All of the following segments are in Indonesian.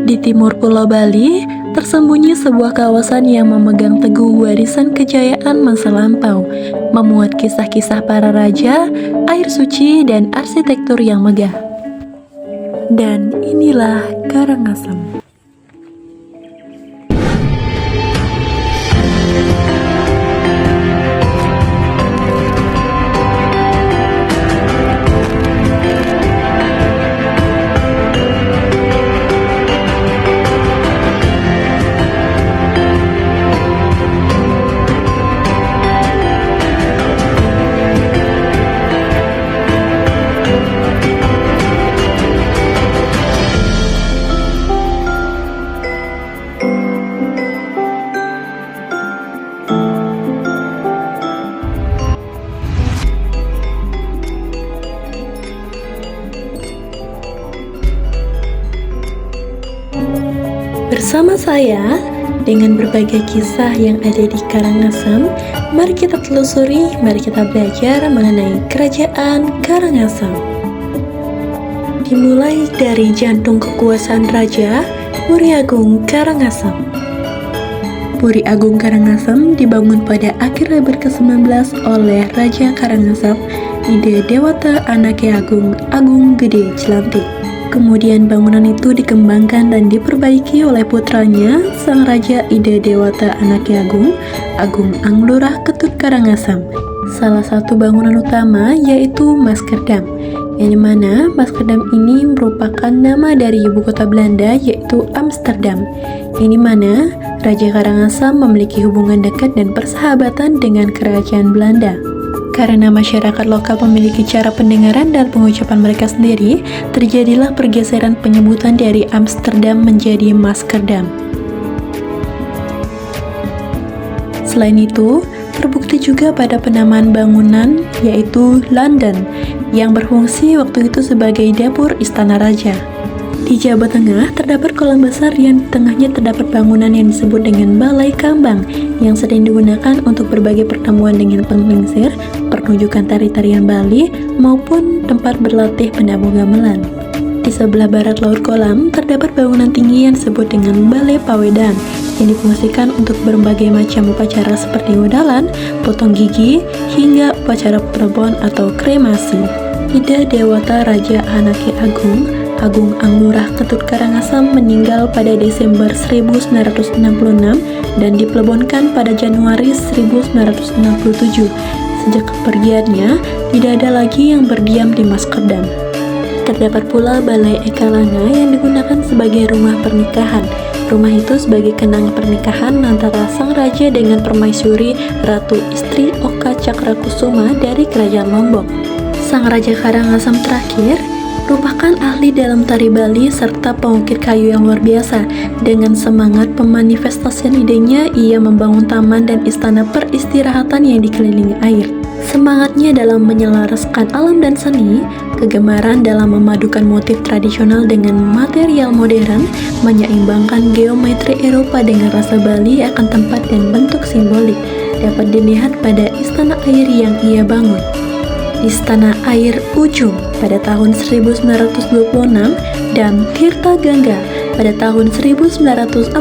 Di timur Pulau Bali, tersembunyi sebuah kawasan yang memegang teguh warisan kejayaan masa lampau, memuat kisah-kisah para raja, air suci, dan arsitektur yang megah. Dan inilah Karangasem. Bersama saya, dengan berbagai kisah yang ada di Karangasem, mari kita telusuri, mari kita belajar mengenai Kerajaan Karangasem. Dimulai dari jantung kekuasaan Raja, Puri Agung Karangasem. Puri Agung Karangasem dibangun pada akhir abad ke-19 oleh Raja Karangasem, Ide Dewata Anake Agung, Agung Gede Jelantik. Kemudian bangunan itu dikembangkan dan diperbaiki oleh putranya, Sang Raja Ide Dewata Anake Agung, Agung Anglurah Ketut Karangasem. Salah satu bangunan utama yaitu Maskerdam, yang dimana Maskerdam ini merupakan nama dari ibu kota Belanda yaitu Amsterdam, yang dimana Raja Karangasem memiliki hubungan dekat dan persahabatan dengan kerajaan Belanda. Karena masyarakat lokal memiliki cara pendengaran dan pengucapan mereka sendiri, terjadilah pergeseran penyebutan dari Amsterdam menjadi Maskerdam. Selain itu, terbukti juga pada penamaan bangunan yaitu London, yang berfungsi waktu itu sebagai dapur istana raja. Di Jawa Tengah terdapat kolam besar yang di tengahnya terdapat bangunan yang disebut dengan Balai Kambang yang sering digunakan untuk berbagai pertemuan dengan penglingsir, pertunjukan tari-tarian Bali, maupun tempat berlatih penabuh gamelan. Di sebelah barat laut kolam terdapat bangunan tinggi yang disebut dengan Balai Pawedan yang difungsikan untuk berbagai macam upacara seperti wadalan, potong gigi, hingga upacara perebon atau kremasi. Ide Dewata Raja Anake Agung, Agung Anglurah Ketut Karangasem meninggal pada Desember 1966 dan diplebonkan pada Januari 1967. Sejak kepergiannya, tidak ada lagi yang berdiam di Maskerdam. Terdapat pula Balai Ekalanga yang digunakan sebagai rumah pernikahan. Rumah itu sebagai kenang pernikahan antara sang raja dengan permaisuri Ratu Istri Oka Cakrakusuma dari Kerajaan Lombok. Sang Raja Karangasem terakhir merupakan ahli dalam tari Bali serta pengukir kayu yang luar biasa. Dengan semangat pemanifestasian idenya, ia membangun taman dan istana peristirahatan yang dikelilingi air. Semangatnya dalam menyelaraskan alam dan seni, kegemaran dalam memadukan motif tradisional dengan material modern, menyeimbangkan geometri Eropa dengan rasa Bali akan tempat dan bentuk simbolik, dapat dilihat pada istana air yang ia bangun. Istana Air Ujung pada tahun 1926 dan Tirta Gangga pada tahun 1948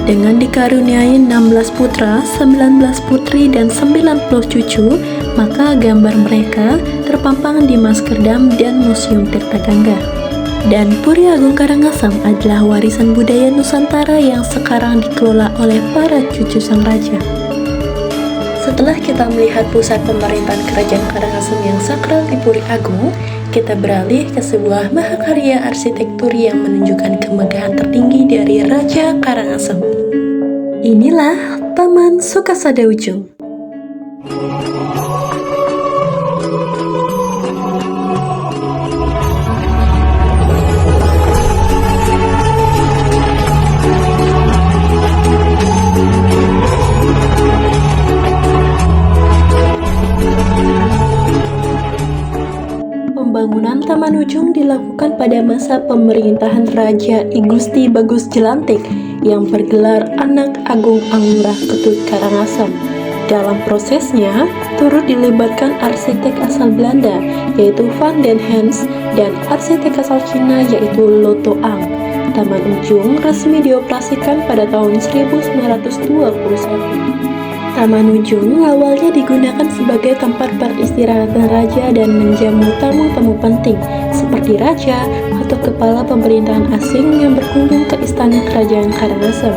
dengan dikaruniai 16 putra, 19 putri, dan 90 cucu, maka gambar mereka terpampang di Maskerdam dan Museum Tirta Gangga. Dan Puri Agung Karangasem adalah warisan budaya Nusantara yang sekarang dikelola oleh para cucu sang raja. Setelah kita melihat pusat pemerintahan Kerajaan Karangasem yang sakral di Puri Agung, kita beralih ke sebuah mahakarya arsitektur yang menunjukkan kemegahan tertinggi dari Raja Karangasem. Inilah Taman Sukasada Ujung. Pembangunan Taman Ujung dilakukan pada masa pemerintahan Raja I Gusti Bagus Jelantik yang bergelar Anak Agung Anglurah Ketut Karangasem. Dalam prosesnya, turut dilibatkan arsitek asal Belanda, yaitu Van den Hens, dan arsitek asal Cina, yaitu Lotto Ang. Taman Ujung resmi dioperasikan pada tahun 1921. Taman Ujung awalnya digunakan sebagai tempat peristirahatan raja dan menjamu tamu-tamu penting seperti raja atau kepala pemerintahan asing yang berkunjung ke istana kerajaan Karangasem.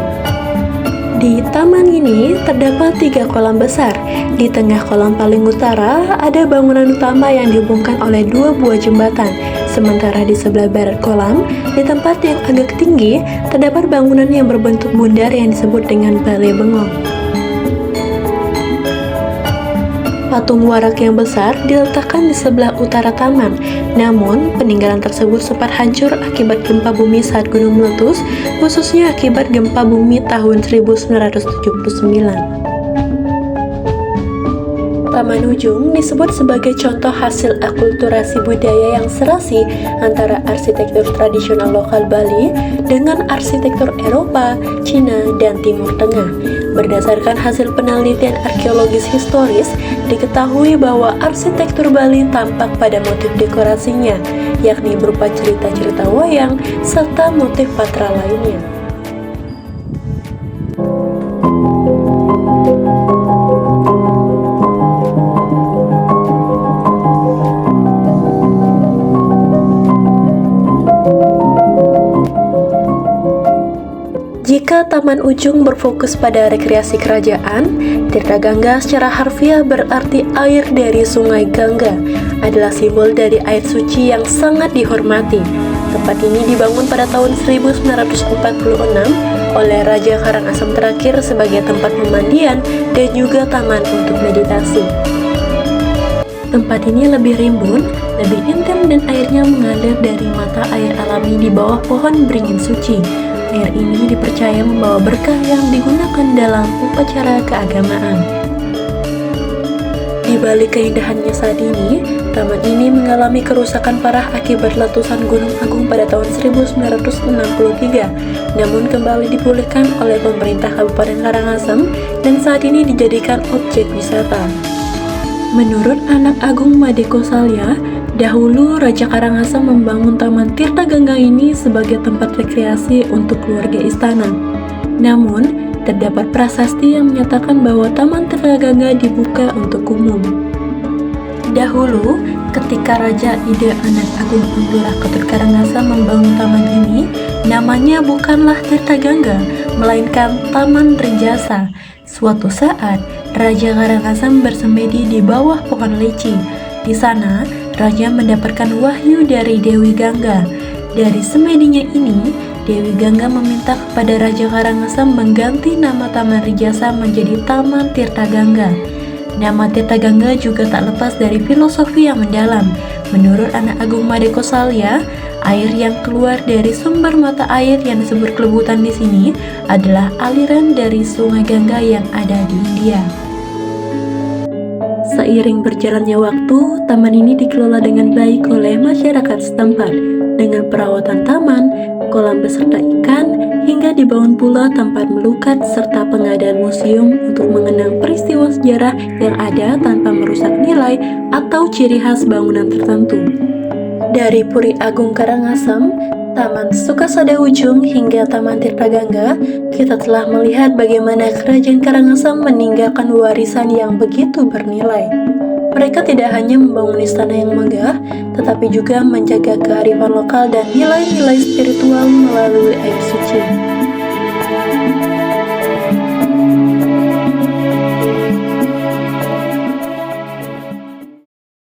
Di taman ini terdapat 3 kolam besar. Di tengah kolam paling utara ada bangunan utama yang dihubungkan oleh 2 buah jembatan. Sementara di sebelah barat kolam, di tempat yang agak tinggi, terdapat bangunan yang berbentuk bundar yang disebut dengan Balai Bengong. Patung warak yang besar diletakkan di sebelah utara taman, namun peninggalan tersebut sempat hancur akibat gempa bumi saat gunung meletus, khususnya akibat gempa bumi tahun 1979. Taman Ujung disebut sebagai contoh hasil akulturasi budaya yang serasi antara arsitektur tradisional lokal Bali dengan arsitektur Eropa, Cina, dan Timur Tengah. Berdasarkan hasil penelitian arkeologis historis, diketahui bahwa arsitektur Bali tampak pada motif dekorasinya, yakni berupa cerita-cerita wayang serta motif patra lainnya. Jika Taman Ujung berfokus pada rekreasi kerajaan, Tirta Gangga secara harfiah berarti air dari Sungai Gangga, adalah simbol dari air suci yang sangat dihormati. Tempat ini dibangun pada tahun 1946 oleh Raja Karangasem terakhir sebagai tempat pemandian dan juga taman untuk meditasi. Tempat ini lebih rimbun, lebih intim dan airnya mengalir dari mata air alami di bawah pohon beringin suci. Air ini dipercaya membawa berkah yang digunakan dalam upacara keagamaan. Di balik keindahannya saat ini, taman ini mengalami kerusakan parah akibat letusan Gunung Agung pada tahun 1963, namun kembali dipulihkan oleh pemerintah Kabupaten Karangasem dan saat ini dijadikan objek wisata. Menurut anak Agung Madeko Salya, dahulu Raja Karangasem membangun Taman Tirta Gangga ini sebagai tempat rekreasi untuk keluarga istana. Namun, terdapat prasasti yang menyatakan bahwa Taman Tirta Gangga dibuka untuk umum. Dahulu, ketika Raja Ide anak Agung Abdullah Ketut Karangasem membangun taman ini, namanya bukanlah Tirta Gangga, melainkan Taman Rinjasa. Suatu saat, Raja Karangasem bersemedi di bawah pohon leci. Di sana, Raja mendapatkan wahyu dari Dewi Gangga. Dari semedinya ini, Dewi Gangga meminta kepada Raja Karangasem mengganti nama Taman Rinjasa menjadi Taman Tirta Gangga. Nama Tirta Gangga juga tak lepas dari filosofi yang mendalam. Menurut anak Agung Madeko Salya, air yang keluar dari sumber mata air yang disebut Kelebutan di sini adalah aliran dari Sungai Gangga yang ada di India. Seiring berjalannya waktu, taman ini dikelola dengan baik oleh masyarakat setempat, dengan perawatan taman, kolam beserta ikan, hingga dibangun pula tempat melukat serta pengadaan museum untuk mengenang peristiwa sejarah yang ada tanpa merusak nilai atau ciri khas bangunan tertentu. Dari Puri Agung Karangasem, Taman Sukasada Ujung hingga Taman Tirta Gangga, kita telah melihat bagaimana Kerajaan Karangasem meninggalkan warisan yang begitu bernilai. Mereka tidak hanya membangun istana yang megah, tetapi juga menjaga kearifan lokal dan nilai-nilai spiritual melalui air suci.